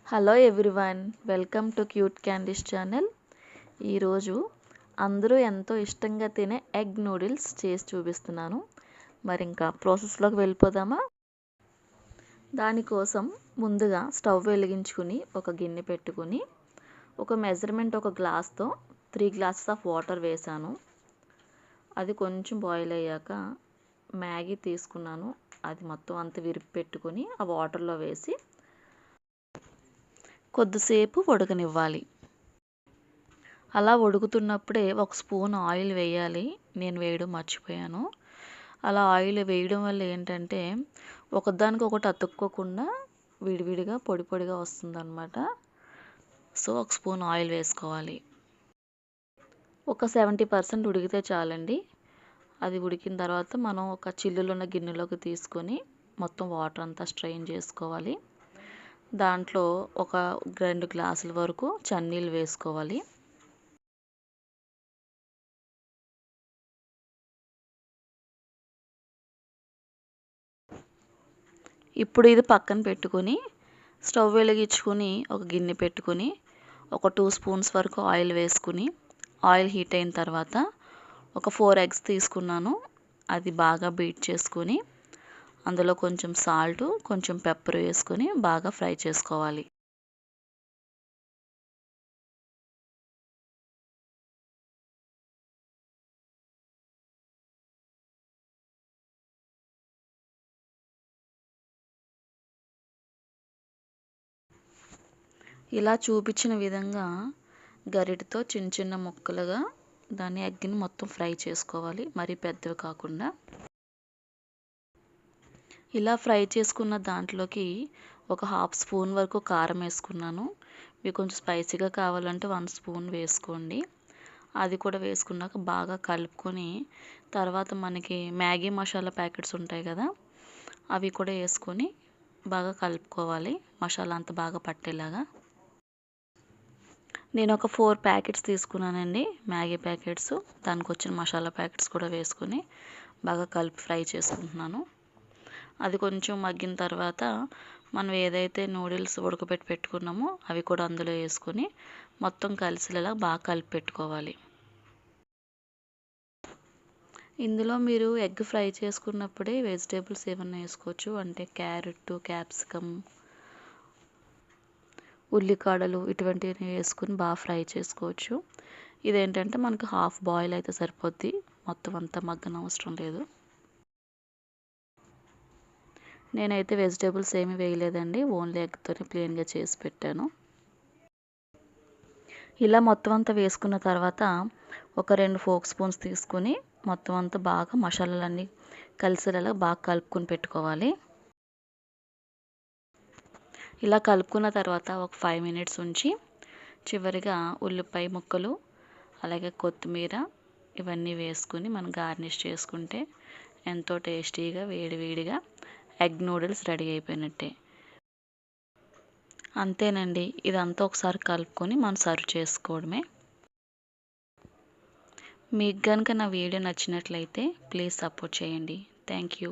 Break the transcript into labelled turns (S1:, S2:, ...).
S1: Hello everyone, welcome to cute candies channel. ఈరోజు అందరూ ఎంతో ఇష్టంగా తినే ఎగ్ నూడిల్స్ చేసి చూపిస్తున్నాను. మరి ఇంకా ప్రాసెస్లోకి వెళ్ళిపోదామా? దానికోసం ముందుగా స్టవ్ వెలిగించుకుని ఒక గిన్నె పెట్టుకుని ఒక మెజర్మెంట్ ఒక గ్లాస్తో 3 గ్లాసెస్ ఆఫ్ వాటర్ వేసాను. అది కొంచెం బాయిల్ అయ్యాక మ్యాగీ తీసుకున్నాను. అది మొత్తం అంతా విరిపి పెట్టుకుని ఆ వాటర్లో వేసి కొద్దిసేపు ఉడకనివ్వాలి. అలా ఉడుకుతున్నప్పుడే ఒక స్పూన్ ఆయిల్ వేయాలి. నేను వేయడం మర్చిపోయాను. అలా ఆయిల్ వేయడం వల్ల ఏంటంటే ఒకదానికొకటి అతుక్కోకుండా విడివిడిగా పొడి పొడిగా వస్తుందన్నమాట. సో ఒక స్పూన్ ఆయిల్ వేసుకోవాలి. ఒక 70% ఉడికితే చాలండి. అది ఉడికిన తర్వాత మనం ఒక చిల్లులున్న గిన్నెలోకి తీసుకొని మొత్తం వాటర్ అంతా స్ట్రెయిన్ చేసుకోవాలి. దాంట్లో ఒక 2 గ్లాసుల వరకు చన్నీళ్ళు వేసుకోవాలి. ఇప్పుడు ఇది పక్కన పెట్టుకొని స్టవ్ వెలిగించుకొని ఒక గిన్నె పెట్టుకొని ఒక 2 స్పూన్స్ వరకు ఆయిల్ వేసుకుని ఆయిల్ హీట్ అయిన తర్వాత ఒక 4 ఎగ్స్ తీసుకున్నాను. అది బాగా బీట్ చేసుకొని అందులో కొంచెం సాల్ట్, కొంచెం పెప్పర్ వేసుకొని బాగా ఫ్రై చేసుకోవాలి. ఇలా చూపించిన విధంగా గరిటతో చిన్న చిన్న ముక్కలుగా దాన్ని ఎగ్ని మొత్తం ఫ్రై చేసుకోవాలి. మరీ పెద్దవి కాకుండా. ఇలా ఫ్రై చేసుకున్న దాంట్లోకి ఒక 1/2 స్పూన్ వరకు కారం వేసుకున్నాను. మీకు కొంచెం స్పైసీగా కావాలంటే 1 స్పూన్ వేసుకోండి. అది కూడా వేసుకున్నాక బాగా కలుపుకొని తర్వాత మనకి మ్యాగీ మసాలా ప్యాకెట్స్ ఉంటాయి కదా, అవి కూడా వేసుకొని బాగా కలుపుకోవాలి. మసాలా అంతా బాగా పట్టేలాగా. నేను ఒక 4 ప్యాకెట్స్ తీసుకున్నానండి, మ్యాగీ ప్యాకెట్స్. దానికి వచ్చిన మసాలా ప్యాకెట్స్ కూడా వేసుకొని బాగా కలిపి ఫ్రై చేసుకుంటున్నాను. అది కొంచెం మగ్గిన తర్వాత మనం ఏదైతే నూడిల్స్ ఉడకబెట్టి పెట్టుకున్నామో అవి కూడా అందులో వేసుకొని మొత్తం కలిసేలా బాగా కలిపి పెట్టుకోవాలి. ఇందులో మీరు ఎగ్ ఫ్రై చేసుకున్నప్పుడే వెజిటేబుల్స్ ఏమన్నా వేసుకోవచ్చు. అంటే క్యారెట్, క్యాప్సికమ్, ఉల్లికాడలు ఇటువంటివి వేసుకుని బాగా ఫ్రై చేసుకోవచ్చు. ఇదేంటంటే మనకు హాఫ్ బాయిల్ అయితే సరిపోద్ది, మొత్తం అంతా మగ్గనవసరం లేదు. నేనైతే వెజిటేబుల్స్ ఏమీ వేయలేదండి, ఓన్లీ ఎగ్తోనే ప్లెయిన్గా చేసి పెట్టాను. ఇలా మొత్తం అంతా వేసుకున్న తర్వాత ఒక 2 ఫోక్ స్పూన్స్ తీసుకుని మొత్తం అంతా బాగా మసాలాలన్నీ కలిసేలా బాగా కలుపుకొని పెట్టుకోవాలి. ఇలా కలుపుకున్న తర్వాత ఒక 5 మినిట్స్ ఉంచి చివరిగా ఉల్లిపాయ ముక్కలు అలాగే కొత్తిమీర ఇవన్నీ వేసుకుని మనం గార్నిష్ చేసుకుంటే ఎంతో టేస్టీగా వేడివేడిగా ఎగ్ నూడిల్స్ రెడీ అయిపోయినట్టే. అంతేనండి, ఇదంతా ఒకసారి కలుపుకొని మనం సర్వ్ చేసుకోవడమే. మీకు కనుక నా వీడియో నచ్చినట్లయితే ప్లీజ్ సపోర్ట్ చేయండి. Thank you.